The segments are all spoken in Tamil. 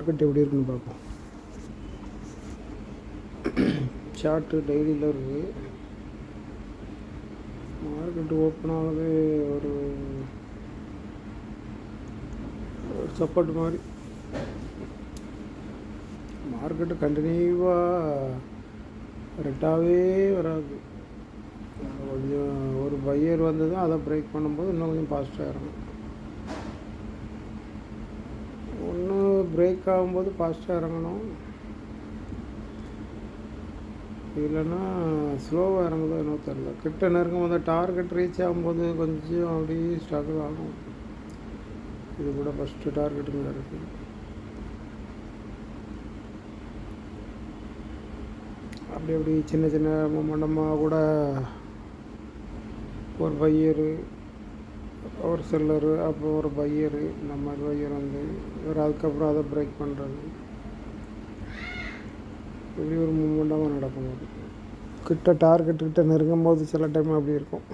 மார்க்கெட் எப்படி இருக்குன்னு பார்ப்போம். சார்ட்டு டெய்லியில் இருக்குது. மார்க்கெட் ஓப்பன் ஆகுது ஒரு சப்போர்ட் மாதிரி. மார்க்கெட்டு கண்டினியூவாக ரெட்டாகவே வராது. கொஞ்சம் ஒரு பையர் வந்தது, அதை பிரேக் பண்ணும்போது இன்னும் கொஞ்சம் பாசிட்டிவாக இறங்கும். ஒன்று பிரேக் ஆகும்போது பாசிட்டிவாக இறங்கணும், இல்லைன்னா ஸ்லோவாக இறங்குதோ என்னவோ தெரில. கிட்ட நெருங்கும் போது டார்கெட் ரீச் ஆகும்போது கொஞ்சம் அப்படியே ஸ்ட்ரகிள் ஆகும். இது கூட ஃபஸ்ட்டு டார்கெட்டுங்க இருக்குது. அப்படி சின்ன சின்ன மொமெண்டமாக கூட ஒரு பையரு, ஒரு செல்லரு, அப்புறம் ஒரு பையரு, இந்த மாதிரி பையர் வந்து ஒரு அதுக்கப்புறம் அதை பிரேக் பண்ணுறது, இப்படி ஒரு மூமெண்ட்டாக நடக்கும்போது கிட்ட டார்கெட்டுக்கிட்ட நெருங்கும் போது சில டைம் அப்படி இருக்கும்.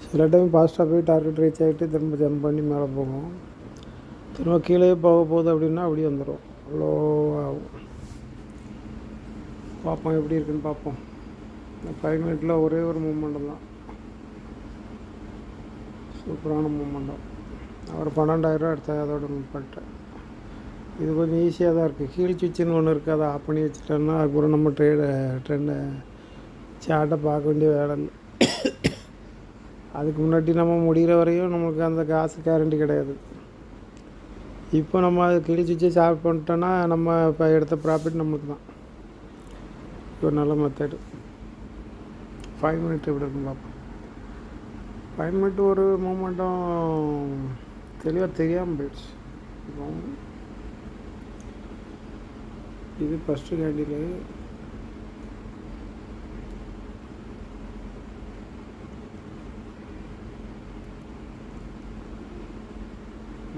சில டைம் ஃபாஸ்ட்டாக போய் டார்கெட் ரீச் ஆகிட்டு திரும்ப ஜம்ப் பண்ணி மேலே போகும். திரும்ப கீழே போக போகுது அப்படின்னா அப்படியே வந்துடும், லோ ஆகும். பார்ப்போம் எப்படி இருக்குன்னு பார்ப்போம். 5 மினிட்டில் ஒரே ஒரு மூமெண்டம் தான், சூப்பரான மூமெண்டம். ஒரு 12,000 எடுத்தேன், அதோட பண்ணிட்டேன். இது கொஞ்சம் ஈஸியாக தான் இருக்குது. கீழ் சுவிட்சுன்னு ஒன்று இருக்குது, அதை ஆஃப் பண்ணி வச்சுட்டோம்னா அதுக்கப்புறம் நம்ம ட்ரெண்டை சார்ட்டை பார்க்க வேண்டிய வேலை இல்லை. அதுக்கு முன்னாடி நம்ம முடிகிற வரையும் நம்மளுக்கு அந்த காசு கேரண்டி கிடையாது. இப்போ நம்ம அது கீழ் சுவிட்சை சார்ட் பண்ணிட்டோன்னா நம்ம இப்போ எடுத்த ப்ராஃபிட் நம்மளுக்கு தான். ஒரு நல்ல மெத்தடு. 5 மினிட் எப்படி இருக்குன்னு பார்ப்போம். 5 மினிட் ஒரு மூமெண்ட்டும் தெளிவாக தெரியாமல் போயிடுச்சு. இப்போ இது ஃபஸ்ட்டு கேண்டில்.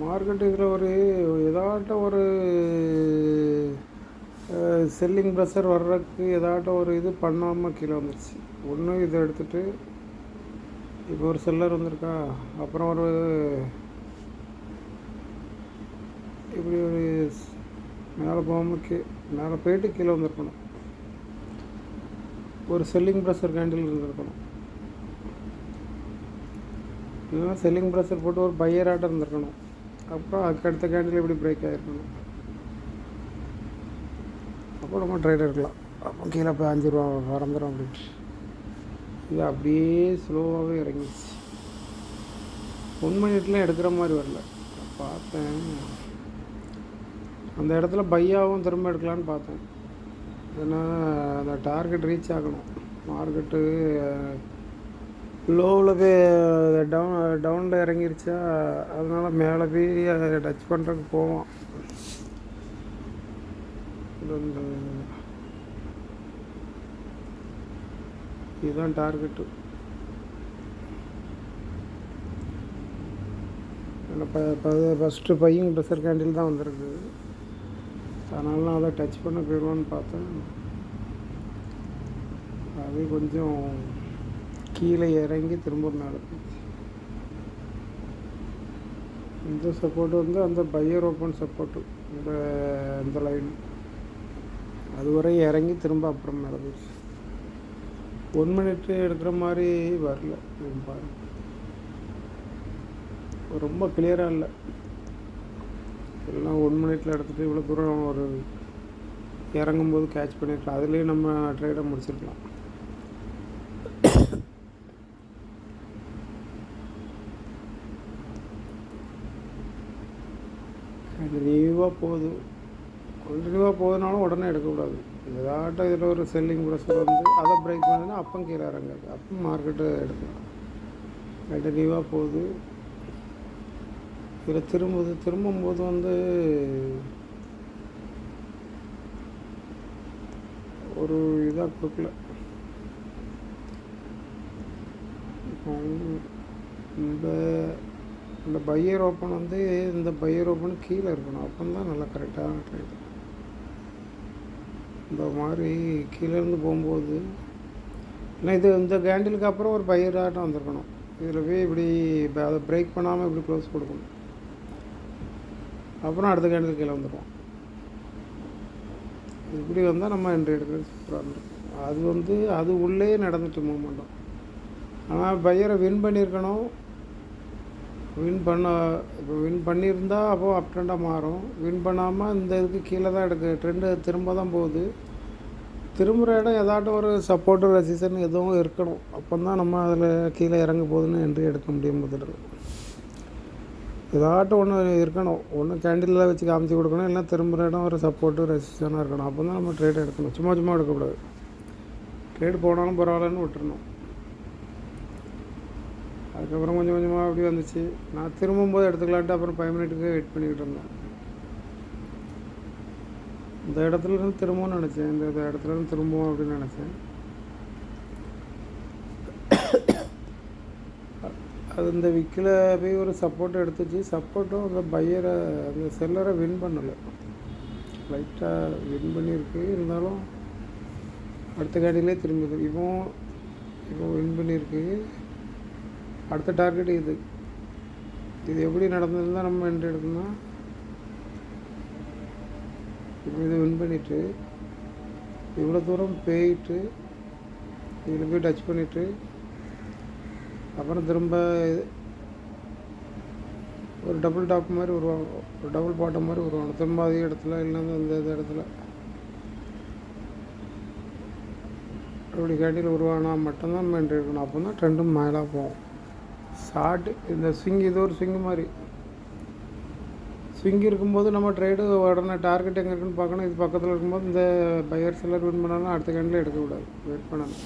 மார்க்கெட் இதில் ஒரு ஏதாட்டம் ஒரு செல்லிங் ப்ரெஷர் வர்றதுக்கு ஏதாட்டம் ஒரு இது பண்ணாமல் கீழே வந்துடுச்சு. ஒன்று இதை எடுத்துகிட்டு இப்போ ஒரு செல்லர் வந்திருக்கா, அப்புறம் ஒரு இப்படி ஒரு மேலே போகாமல் மேலே போயிட்டு கீழே வந்திருக்கணும். ஒரு செல்லிங் ப்ரெஷர் கேண்டில் இருந்திருக்கணும், இல்லைன்னா செல்லிங் ப்ரெஷர் போட்டு ஒரு பையர் ஆட்டம் இருந்திருக்கணும். அப்புறம் அதுக்கு அடுத்த கேண்டில் இப்படி பிரேக் ஆகிருக்கணும். அப்போ நம்ம ட்ரேட் இருக்கலாம். அப்போ கீழே போய் 5 ரூபா மறந்துடும் அப்படின்ட்டு. இது அப்படியே ஸ்லோவாகவே இறங்கிடுச்சு. 1 மினிட்லாம் எடுக்கிற மாதிரி வரல. பார்த்தேன் அந்த இடத்துல பையாவும் திரும்ப எடுக்கலான்னு பார்த்தேன். ஏன்னா அந்த டார்கெட் ரீச் ஆகணும். மார்க்கெட்டு லோவில் போய் டவுனில் இறங்கிருச்சா, அதனால் மேலே போய் டச் பண்ணுறதுக்கு போவோம். இதுதான் டார்கெட்டு. ஃபஸ்ட்டு பையன் ப்ரெஷர் கேண்டில் தான் வந்திருக்கு, அதனால நான் அதை டச் பண்ண போயிடுவான்னு பார்த்தேன். அது கொஞ்சம் கீழே இறங்கி திரும்ப மேலே போச்சு. இந்த சப்போர்ட்டு வந்து அந்த பையர் ஓப்பன் சப்போர்ட்டு, இந்த லைன் அதுவரை இறங்கி திரும்ப அப்புறம் மேலே போச்சு. 1 மினிட்டு எடுக்கிற மாதிரி வரல. பாருங்கள், ரொம்ப கிளியராக இல்லை. எல்லாம் 1 மினிட்டில் எடுத்துகிட்டு இவ்வளோ தூரம் ஒரு இறங்கும்போது கேட்ச் பண்ணியிருக்கலாம். அதுலேயே நம்ம ட்ரேடை முடிச்சிருக்கலாம். கண்டினியூவாக போகுதுனாலும் உடனே எடுக்கக்கூடாது. ஏதாட்டம் இதில் ஒரு செல்லிங் ப்ரெஷர் வந்து அதை பிரேக் பண்ணுதுன்னா அப்போ கீழே இறங்காது, அப்போ மார்க்கெட்டு எடுக்கலாம். கண்டினியூவாக போகுது. இதில் திரும்பும்போது வந்து ஒரு இதாக கொடுக்கல. இப்போ இந்த பையர் ஓப்பன் வந்து இந்த பையர் ஓப்பன் கீழே இருக்கணும், அப்போ தான் நல்லா கரெக்டான ட்ரேட். இந்த மாதிரி கீழேருந்து போகும்போது ஏன்னா இந்த கேண்டிலுக்கு அப்புறம் ஒரு பையர் ஆட்டம் வந்திருக்கணும். இதில் போய் இப்படி அதை பிரேக் பண்ணாமல் இப்படி க்ளோஸ் கொடுக்கணும். அப்புறம் அடுத்த கேண்டில் கீழே வந்துடுவோம். இப்படி வந்தால் நம்ம என்ட்ரி எடுக்கிறது சூப்பராக இருந்திருக்கும். அது உள்ளே நடந்துட்டு மூமெண்ட்டும். ஆனால் பையரை வின் பண்ணியிருக்கணும். இப்போ வின் பண்ணியிருந்தால் அப்போது அப் ட்ரெண்டாக மாறும். வின் பண்ணாமல் இந்த இதுக்கு கீழே தான் ட்ரெண்டு திரும்ப தான் போகுது. திரும்புகிற இடம் ஏதாட்டும் ஒரு சப்போர்ட்டு ரெசிஸ்டன் எதுவும் இருக்கணும். அப்போ தான் நம்ம அதில் கீழே இறங்க போகுதுன்னு என்ட்ரி எடுக்க முடியும். முதல்ல ஏதாட்டும் ஒன்று இருக்கணும். ஒன்று கேண்டிலில் வச்சு காமிச்சு கொடுக்கணும், இல்லைனா திரும்புகிற இடம் ஒரு சப்போர்ட்டு ரெசிஸ்டனாக இருக்கணும். அப்போ தான் நம்ம ட்ரேட் எடுக்கணும். சும்மா எடுக்கக்கூடாது. ட்ரேட் போனாலும் பரவாயில்லன்னு விட்டுறணும். அதுக்கப்புறம் கொஞ்சம் கொஞ்சமாக அப்படி வந்துச்சு. நான் திரும்பும்போது எடுத்துக்கலான்ட்டு அப்புறம் 5 மினிட்டுக்கு வெயிட் பண்ணிக்கிட்டு இருந்தேன். இந்த இடத்துலேருந்து திரும்பவும் நினச்சேன். இந்த இடத்துலேருந்து திரும்பவும் அப்படின்னு நினச்சேன். அது இந்த விக்கில் போய் ஒரு சப்போர்ட் எடுத்துச்சு. சப்போர்ட்டும் அந்த பையரை அந்த செல்லரை வின் பண்ணலை. லைட்டாக வின் பண்ணியிருக்கு. இருந்தாலும் அடுத்த கேண்டிலே திரும்பிது. இப்போ வின் பண்ணியிருக்கு. அடுத்த டார்கெட் இது எப்படி நடந்ததுன்னு நம்ம என்ட்ரி எடுக்கணும்னா, இப்போ இது வின் பண்ணிவிட்டு இவ்வளோ தூரம் போயிட்டு இதில் போய் டச் பண்ணிவிட்டு அப்புறம் திரும்ப ஒரு டபுள் டாப் மாதிரி வருவாங்க, ஒரு டபுள் பாட்டம் மாதிரி வருவாங்க. திரும்ப அதே இடத்துல இல்லைன்னா இந்த இடத்துல அப்படி கேண்டில் உருவானா மட்டும்தான் நம்ம என்ட்ரி எடுக்கணும். அப்போ தான் ட்ரெண்டும் மேலே போகும். ஷார்ட் இந்த ஸ்விங் இது ஒரு ஸ்விங்கு மாதிரி. ஸ்விங் இருக்கும்போது நம்ம ட்ரேடு உடனே டார்கெட் எங்கே இருக்குன்னு பார்க்கணும். இது பக்கத்தில் இருக்கும்போது இந்த பையர் செல்லர் வின் பண்ணாலும் அடுத்த கேண்டில் எடுக்கக்கூடாது, வெயிட் பண்ணணும்.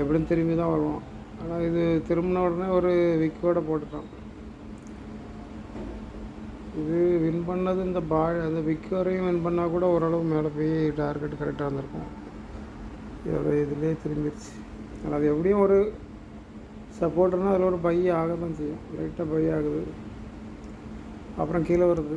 எப்படின்னு திரும்பி தான் வருவோம். ஆனால் இது திரும்பின உடனே ஒரு விக்கோட போட்டுட்டோம். இது வின் பண்ணது இந்த அந்த விக் வரையும் வின் பண்ணால் கூட ஓரளவு மேலே போய் டார்கெட் கரெக்டாக இருந்திருக்கும். இதோட இதுலேயே திரும்பிடுச்சு. ஆனால் அது எப்படியும் ஒரு சப்போர்ட்னா அதில் ஒரு பை ஆக தான் செய்யும். லைட்டாக பை ஆகுது, அப்புறம் கீழே வருது.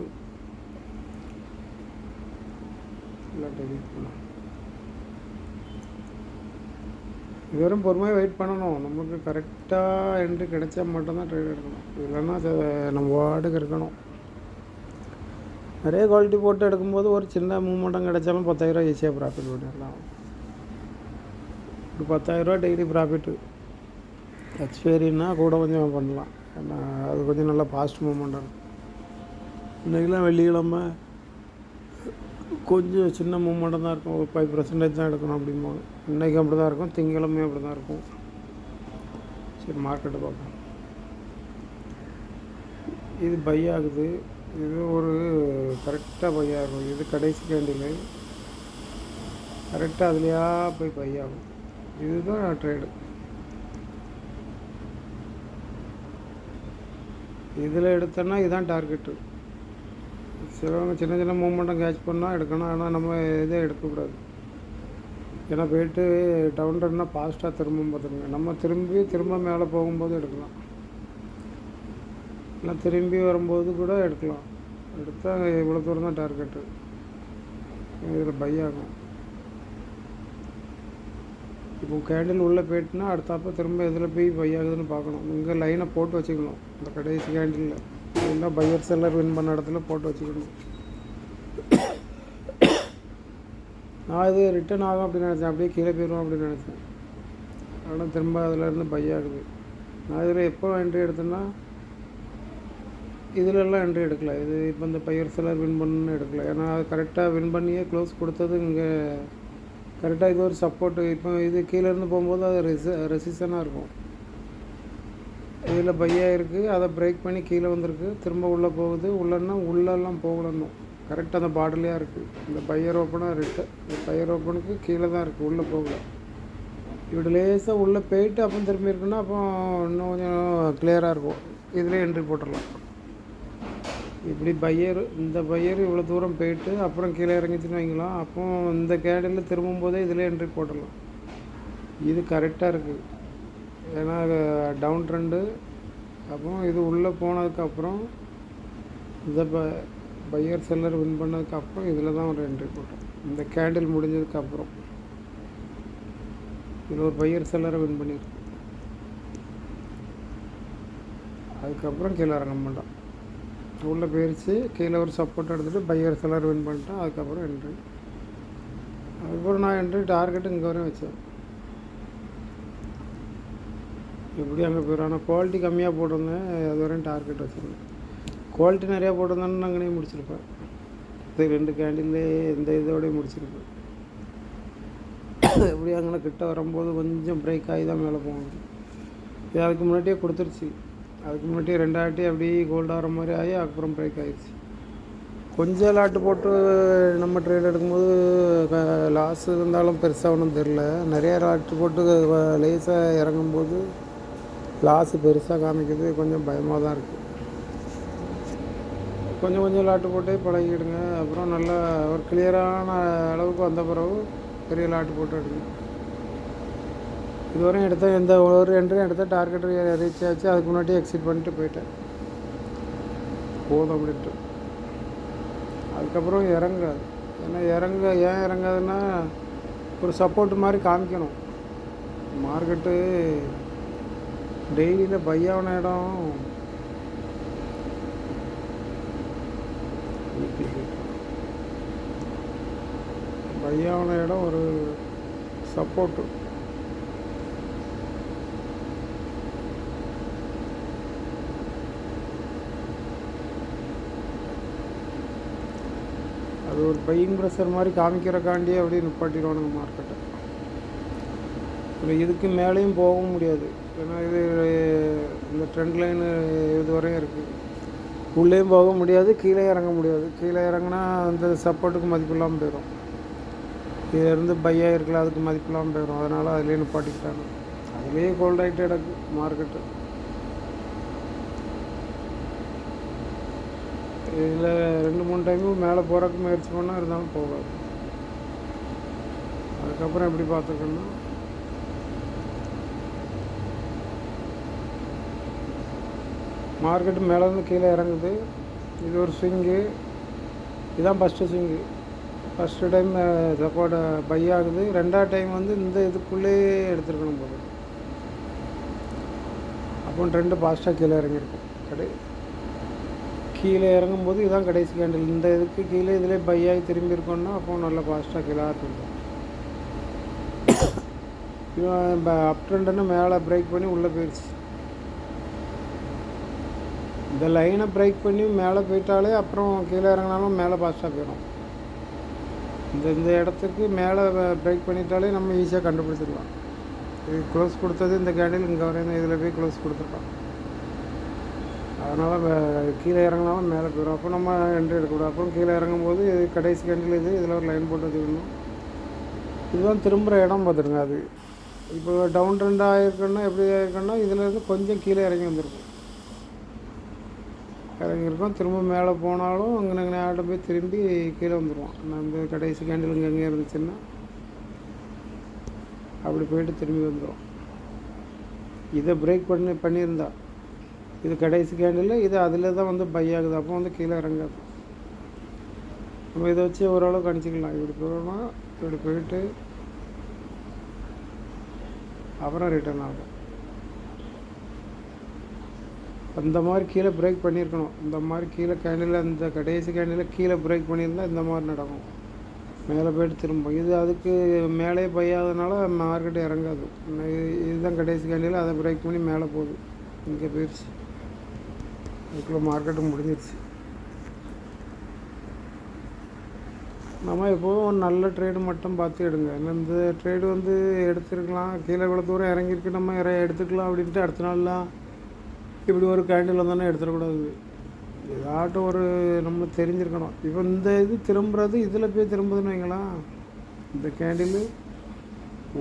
இது வரும் பொறுமையாக வெயிட் பண்ணணும். நமக்கு கரெக்டாக என்ட்ரி கிடைச்சா மட்டும்தான் ட்ரேட் எடுக்கணும். இல்லைன்னா நம்ம வார்டுக்கு இருக்கணும். நிறைய குவாலிட்டி போட்டு எடுக்கும்போது ஒரு சின்ன மூமெண்ட்டும் கிடைச்சாலும் 10,000 ஈஸியாக ப்ராஃபிட் பண்ணிடலாம். ஒரு 10,000 டெய்லி ப்ராஃபிட்டு. எக்ஸ்பைரின்னா கூட கொஞ்சம் பண்ணலாம். ஏன்னா அது கொஞ்சம் நல்லா ஃபாஸ்ட் மூமெண்ட்டாக இருக்கும். இன்றைக்கெலாம் வெள்ளிக்கிழமை கொஞ்சம் சின்ன மூமெண்ட்டாக தான் இருக்கும். ஒரு 5% தான் எடுக்கணும் அப்படிம்போது இன்றைக்கி அப்படி தான் இருக்கும். திங்கக்கிழமையும் அப்படி தான் இருக்கும். சரி, மார்க்கெட்டை பார்ப்போம். இது பை ஆகுது. இது ஒரு கரெக்டாக பை ஆகும். இது கடைசி கேண்டில் கரெக்டாக அதுலையா போய் பை ஆகும். இதுதான் ட்ரேடு. இதில் எடுத்தோன்னா இதுதான் டார்கெட்டு. சிலவங்க சின்ன சின்ன மூமெண்ட்டும் கேட்ச் பண்ணால் எடுக்கணும். ஆனால் நம்ம இதை எடுக்கக்கூடாது. ஏன்னா போய்ட்டு டவுன் ரன்னா ஃபாஸ்ட்டாக திரும்ப பார்த்துருங்க. நம்ம திரும்ப மேலே போகும்போது எடுக்கலாம், இல்லை திரும்பி வரும்போது கூட எடுக்கலாம். எடுத்தால் இவ்வளோ தூரம் தான் டார்கெட்டு. இதில் பை ஆகும். இப்போ கேண்டில் உள்ளே போய்ட்டுனா அடுத்தப்போ திரும்ப இதில் போய் பை ஆகுதுன்னு பார்க்கணும். இங்கே லைனை போட்டு வச்சுக்கணும். இந்த கடைசி கேண்டிலில் இல்லை பையர் செல்லர் வின் பண்ண இடத்துல போட்டு வச்சுக்கணும். நான் இது ரிட்டன் ஆகும் அப்படின்னு நினச்சேன். அப்படியே கீழே போயிடுவோம் அப்படின்னு நினச்சேன். ஆனால் திரும்ப அதிலேருந்து பை ஆகுது. நான் இதில் எப்போ என்ட்ரி எடுத்தேன்னா இதிலெல்லாம் என்ட்ரி எடுக்கல. இது இப்போ இந்த பையர் செல்லர் வின் பண்ணணுன்னு எடுக்கல. ஏன்னா அது கரெக்டாக வின் பண்ணியே க்ளோஸ் கொடுத்தது இங்கே கரெக்டாக. இது ஒரு சப்போர்ட்டு. இப்போ இது கீழேருந்து போகும்போது அது ரெசிஸ்டனாக இருக்கும். இதில் பையாக இருக்குது, அதை பிரேக் பண்ணி கீழே வந்திருக்கு. திரும்ப உள்ளே போகுது. உள்ளன்னா உள்ளெல்லாம் போகலன்னும் கரெக்டாக அந்த பாட்டிலையாக இருக்குது. இந்த பையர் ஓப்பனாக இருக்குது. இந்த பையர் ஓப்பனுக்கு கீழே தான் இருக்குது, உள்ளே போகல. இப்படி லேசாக உள்ளே போயிட்டு அப்புறம் திரும்பி இருக்குன்னா அப்போ இன்னும் கொஞ்சம் கிளியராக இருக்கும். இதில் என்ட்ரி போட்டுடலாம். இப்படி இந்த பையர் இவ்வளோ தூரம் போயிட்டு அப்புறம் கீழே இறங்கிச்சுன்னு வைங்களாம். அப்போ இந்த கேண்டில் திரும்பும்போதே இதில் என்ட்ரி போட்டுடலாம். இது கரெக்டாக இருக்குது. ஏன்னா டவுன் ட்ரெண்டு. அப்போ இது உள்ளே போனதுக்கப்புறம் இந்த பையர் செல்லர் வின் பண்ணதுக்கப்புறம் இதில் தான் ஒரு என்ட்ரி போட்டோம். இந்த கேண்டில் முடிஞ்சதுக்கப்புறம் இதில் ஒரு பையர் செல்லரை வின் பண்ணியிருக்கு. அதுக்கப்புறம் கீழே இறங்க மாட்டோம். உள்ளே போயிடுச்சு. கீழே ஒரு சப்போர்ட் எடுத்துகிட்டு பையர் செலர் வின் பண்ணிட்டேன். அதுக்கப்புறம் என்ட்ரி. அதுக்கப்புறம் நான் என்ட்ரி டார்கெட்டு இங்கே வரையும் வச்சேன். எப்படி அங்கே போயிடும். ஆனால் குவாலிட்டி கம்மியாக போட்டிருந்தேன். அது வரையும் டார்கெட் வச்சுருந்தேன். குவாலிட்டி நிறையா போட்டிருந்தேன்னு நான் அங்கேயே முடிச்சிருப்பேன். இது 2 கேண்டில்லே இந்த இதோடய முடிச்சிருப்பேன். எப்படி அங்கே கிட்ட வரும்போது கொஞ்சம் பிரேக் ஆகி தான் மேலே போகணும். இது அதுக்கு முன்னாடியே கொடுத்துருச்சு. அதுக்கு முன்னாடியே 2 ஆட்டி அப்படியே கோல்டு ஆகிற மாதிரி ஆகி அப்புறம் பிரேக் ஆகிடுச்சு. கொஞ்சம் லாட்டு போட்டு நம்ம ட்ரேட் எடுக்கும்போது லாஸ் இருந்தாலும் பெருசாக ஒன்றும் தெரில. நிறையா லாட்டு போட்டு லேசாக இறங்கும்போது லாஸு பெருசாக காமிக்குது. கொஞ்சம் பயமாக தான் இருக்குது. கொஞ்சம் லாட்டு போட்டே பழகிடுங்க. அப்புறம் நல்லா ஒரு கிளியரான அளவுக்கு வந்த பிறகு பெரிய லாட்டு போட்டு எடுங்க. இதுவரையும் எடுத்த எந்த ஒரு என்ட்ரியும் எடுத்த டார்கெட் ரீச் ஆச்சு. அதுக்கு முன்னாடி எக்ஸிட் பண்ணிட்டு போயிட்டேன். போதும் அப்படின்ட்டு. அதுக்கப்புறம் இறங்காது. ஏன்னா ஏன் இறங்காதுன்னா ஒரு சப்போர்ட் மாதிரி காமிக்கணும். மார்க்கெட்டு டெய்லியில் பையான இடம் பையான இடம் ஒரு சப்போர்ட்டு. அது ஒரு பையிங் ப்ரெஷர் மாதிரி காமிக்கிறக்காண்டியே அப்படியே நிப்பாட்டிடுவானுங்க மார்க்கெட்டை. இதுக்கு மேலேயும் போகவும் முடியாது. ஏன்னா இது இந்த ட்ரெண்ட் லைனு இது வரையும் இருக்குது. உள்ளேயும் போக முடியாது, கீழே இறங்க முடியாது. கீழே இறங்கினா அந்த சப்போர்ட்டுக்கு மதிப்பு இல்லாமல் போயிடும். இதிலேருந்து பையாக இருக்கலாம், அதுக்கு மதிப்பு இல்லாமல் போயிடும். அதனால் அதிலே நிப்பாட்டிக்கிட்டாங்க. அதிலே கோல்ட் ஆகிட்டு கிடக்கு மார்க்கெட்டு. இதில் 2-3 டைமும் மேலே போகிறதுக்கு முயற்சி பண்ணால் இருந்தாலும் போகாது. அதுக்கப்புறம் எப்படி பார்த்துக்கணும்னா மார்க்கெட்டு மேலேருந்து கீழே இறங்குது. இது ஒரு ஸ்விங்கு. இதுதான் first swing. First time support பை ஆகுது. 2ஆவது டைம் வந்து இந்த இதுக்குள்ளேயே எடுத்துருக்கணும் போது. அப்போ ட்ரெண்டு ஃபாஸ்ட்டாக கீழே இறங்கியிருக்கும். கீழே இறங்கும்போது இதுதான் கடைசி கேண்டில். இந்த இதுக்கு கீழே இதிலே பை ஆகி திரும்பி இருக்கோன்னா அப்போ நல்லா ஃபாஸ்ட்டாக கீழே இருக்கும். இவன் அப் ட்ரெண்டுன்னு மேலே பிரேக் பண்ணி உள்ளே போயிடுச்சு. இந்த லைனை பிரேக் பண்ணி மேலே போயிட்டாலே அப்புறம் கீழே இறங்கினாலும் மேலே ஃபாஸ்ட்டாக போயிடும். இந்த இடத்துக்கு மேலே பிரேக் பண்ணிட்டாலே நம்ம ஈஸியாக கண்டுபிடிச்சிடலாம். இது க்ளோஸ் கொடுத்தது இந்த கேண்டில் இங்கே வரையும் இதில் போய் க்ளோஸ் கொடுத்துருக்கோம். அதனால் கீழே இறங்கினாலும் மேலே போயிடும். அப்போ நம்ம என்ட்ரி எடுக்கக்கூடாது. அப்புறம் கீழே இறங்கும்போது இது கடைசி கேண்டில் இதில் ஒரு லைன் போட்டு வச்சுக்கணும். இதுதான் திரும்புகிற இடம் பார்த்துருங்க. அது இப்போ டவுன் ட்ரெண்ட் ஆகிருக்குன்னா எப்படி ஆகிருக்குன்னா இதிலேருந்து கொஞ்சம் கீழே இறங்கி வந்திருக்கும். இறங்கியிருக்கோம். திரும்ப மேலே போனாலும் அங்கே நேரம் போய் திரும்பி கீழே வந்துடுவோம். நம்ம கடைசி கேண்டில் இங்கே இருந்துச்சுன்னா அப்படி போயிட்டு திரும்பி வந்துடும். இதை பிரேக் பண்ணியிருந்தா இது கடைசி கேண்டில் இது அதில் தான் வந்து பை ஆகுது. அப்போ வந்து கீழே இறங்காது. நம்ம இதை வச்சு ஓரளவுக்கு கணிச்சிக்கலாம். இப்படி போகணும், இப்படி போயிட்டு அப்புறம் ரிட்டர்ன் ஆகும். அந்த மாதிரி கீழே பிரேக் பண்ணியிருக்கணும். இந்த மாதிரி கீழே கேண்டில் அந்த கடைசி கேண்டில் கீழே பிரேக் பண்ணியிருந்தால் இந்த மாதிரி நடக்கும். மேலே போய்ட்டு திரும்ப இது அதுக்கு மேலே பையாதனால மார்க்கெட்டு இறங்காது. இதுதான் கடைசி கேண்டில் அதை பிரேக் பண்ணி மேலே போகுது. இங்கே போயிடுச்சு. அதுக்குள்ளே மார்க்கெட்டு முடிஞ்சிருச்சு. நம்ம எப்போதும் ஒரு நல்ல ட்ரேடு மட்டும் பார்த்து எடுங்க. இந்த ட்ரேடு வந்து எடுத்துருக்கலாம். கீழே இவ்வளோ தூரம் இறங்கியிருக்கு, நம்ம எடுத்துக்கலாம் அப்படின்ட்டு அடுத்த நாள்லாம் இப்படி ஒரு கேண்டில் வந்தோன்னே எடுத்துடக்கூடாது. ஏதாட்டும் ஒரு நம்மளுக்கு தெரிஞ்சிருக்கணும். இப்போ இந்த இது திரும்புறது இதில் போய் திரும்புதுன்னு வைங்களேன். இந்த கேண்டில்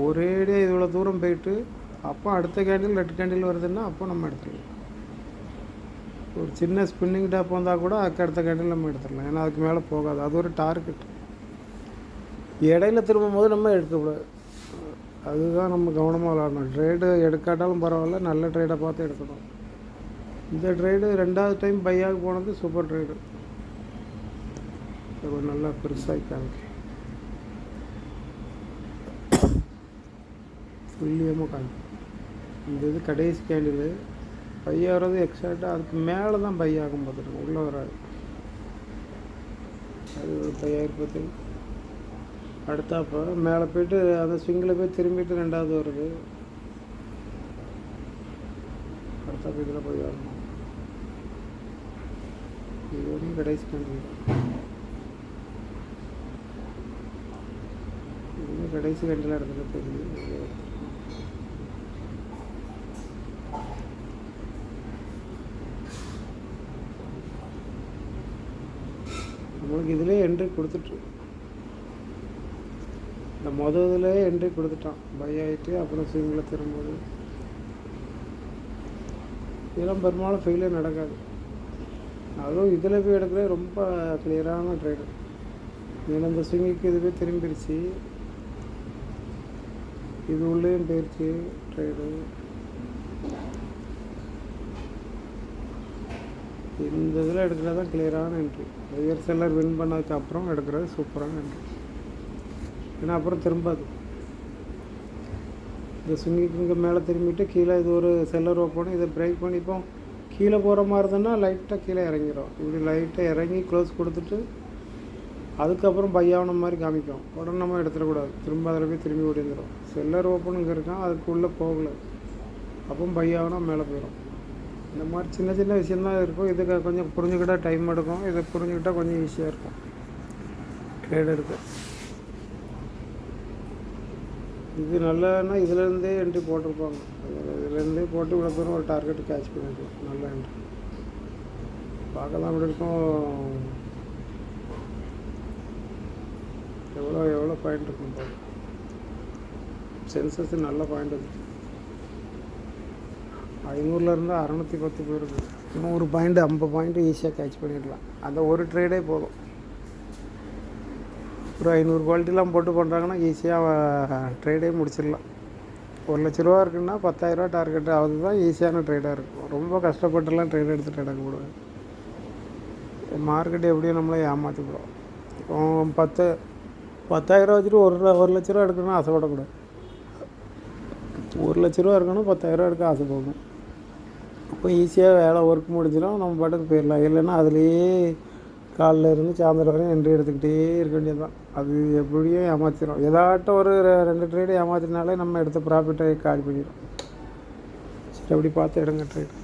ஒரேடியாக இவ்வளோ தூரம் போயிட்டு அப்போ அடுத்த கேண்டில் 2 கேண்டில் வருதுன்னா அப்போ நம்ம எடுத்துடலாம். ஒரு சின்ன ஸ்பின்னிங் டேப் வந்தால் கூட அதுக்கு அடுத்த கேண்டில் நம்ம எடுத்துடலாம். ஏன்னா அதுக்கு மேலே போகாது. அது ஒரு டார்கெட். இடையில திரும்பும் போது நம்ம எடுக்கக்கூடாது. அதுதான் நம்ம கவனமாக விளாடணும். ட்ரேடு எடுக்காட்டாலும் பரவாயில்ல, நல்ல ட்ரேடை பார்த்து எடுக்கணும். இந்த ட்ரேடு 2ஆவது டைம் பையாக போனது சூப்பர் ட்ரேடு. ஒரு நல்லா பெருசாக காமிக்க துல்லியமாக காமிக்கும். இந்த இது கடைசி கேண்டில் பை ஆகிறது எக்ஸாக்டாக அதுக்கு மேலே தான் பை ஆகும் பார்த்துருங்க, உள்ளே வராது. அது ஒரு பை ஆகிருப்பது. அடுத்தாப்போ மேலே போய்ட்டு அந்த ஸ்விங்கில் போய் திரும்பிட்டு ரெண்டாவது வருது. அடுத்தாப்போ இதில் போய் வரணும். இது வரையும் கடைசி கண்ட்ரி இது கடைசி கண்டில் இடத்துல தெரியுது. நம்மளுக்கு இதிலே என்ட்ரி கொடுத்துட்டு இந்த இதில் என்ட்ரி கொடுத்துட்டான். பை ஆகிட்டு அப்புறம் ஸ்விங்கில் திரும்பும்போது இதெல்லாம் பெரும்பாலும் ஃபெயிலே நடக்காது. அதுவும் இதில் போய் எடுக்கிறது ரொம்ப கிளியரான ட்ரேடு. ஏன்னா இந்த ஸ்விங்குக்கு இது போய் திரும்பிடுச்சு, இது உள்ளேயும் போயிடுச்சு ட்ரேடு. இந்த இதில் எடுக்கிறது தான் கிளியரான என்ட்ரி. ஹையர் செல்லர் வின் பண்ணதுக்கு அப்புறம் எடுக்கிறது சூப்பரான என்ட்ரி. ஏன்னா அப்புறம் திரும்பாது. இந்த ஸ்விங்குக்கு இங்கே மேலே திரும்பிட்டு கீழே இது ஒரு செல்லர் ஓப்பன், இதை பிரேக் பண்ணிப்போம். கீழே போகிற மாதிரி இருந்ததுன்னா லைட்டாக கீழே இறங்கிடும். இப்படி லைட்டாக இறங்கி க்ளோஸ் கொடுத்துட்டு அதுக்கப்புறம் பை ஆன மாதிரி காமிக்கும். உடனே நம்ம எடுத்துடக்கூடாது, திரும்ப அதில் போய் திரும்பி ஓடிந்துடும். செல்லர் ஓப்பனுங்க இருக்கான், அதுக்குள்ளே போகலை, அப்போ பை ஆகினா மேலே போயிடும். இந்த மாதிரி சின்ன சின்ன விஷயந்தான் இருக்கும். இதுக்கு கொஞ்சம் புரிஞ்சுக்கிட்டால் டைம் எடுக்கும், இதை புரிஞ்சுக்கிட்டால் கொஞ்சம் ஈஸியாக இருக்கும் ட்ரேட் எடுக்க. இது நல்லன்னா இதுலேருந்தே என்ட்ரி போட்டிருப்பாங்க. இதுலேருந்தே போட்டு இவ்வளோ தூரம் ஒரு டார்கெட்டு கேட்ச் பண்ணிக்கலாம். நல்ல என்ட்ரி பார்க்கலாம். அப்படி இருக்கும். எவ்வளோ பாயிண்ட் இருக்கும் பாருங்க. சென்சஸ் நல்ல பாயிண்ட் இருக்குது. 500லேருந்து 610 போயிருக்கு. 100 பாயிண்ட் 50 பாயிண்ட்டு ஈஸியாக கேட்ச் பண்ணிடலாம். அந்த ஒரு ட்ரேடே போதும். ஒரு 500 குவாலிட்டிலாம் போட்டு பண்ணுறாங்கன்னா ஈஸியாக ட்ரேடே முடிச்சிடலாம். 1,00,000 ரூபா இருக்குன்னா 10,000 டார்கெட் ஆகுது தான் ஈஸியான ட்ரேடாக இருக்கும். ரொம்ப கஷ்டப்பட்டுலாம் ட்ரேட் எடுத்துகிட்டு எடுக்கக்கூடாது. மார்க்கெட் எப்படியும் நம்மளை ஏமாற்றிக்கூடும். இப்போ 10,000 வச்சுட்டு 1,00,000 ரூபா எடுக்கணும்னு ஆசைப்படக்கூடாது. 1,00,000 ரூபா இருக்கணும், 10,000 எடுக்க ஆசைப்படணும். அப்போ ஈஸியாக வேலை ஒர்க் முடிஞ்சிடும், நம்ம பாட்டுக்கு போயிடலாம். இல்லைன்னா அதுலேயே காலைல இருந்து சாயந்தரம் வரையும் என்ட்ரி எடுத்துக்கிட்டே இருக்க வேண்டியது தான். அது எப்படியும் ஏமாற்றிடும். ஏதாட்டும் ஒரு 2 ட்ரேடு ஏமாற்றினாலே நம்ம எடுத்த ப்ராஃபிட்டை காலி பண்ணிடும். சரி, அப்படி பார்த்து எடுங்க ட்ரேட்.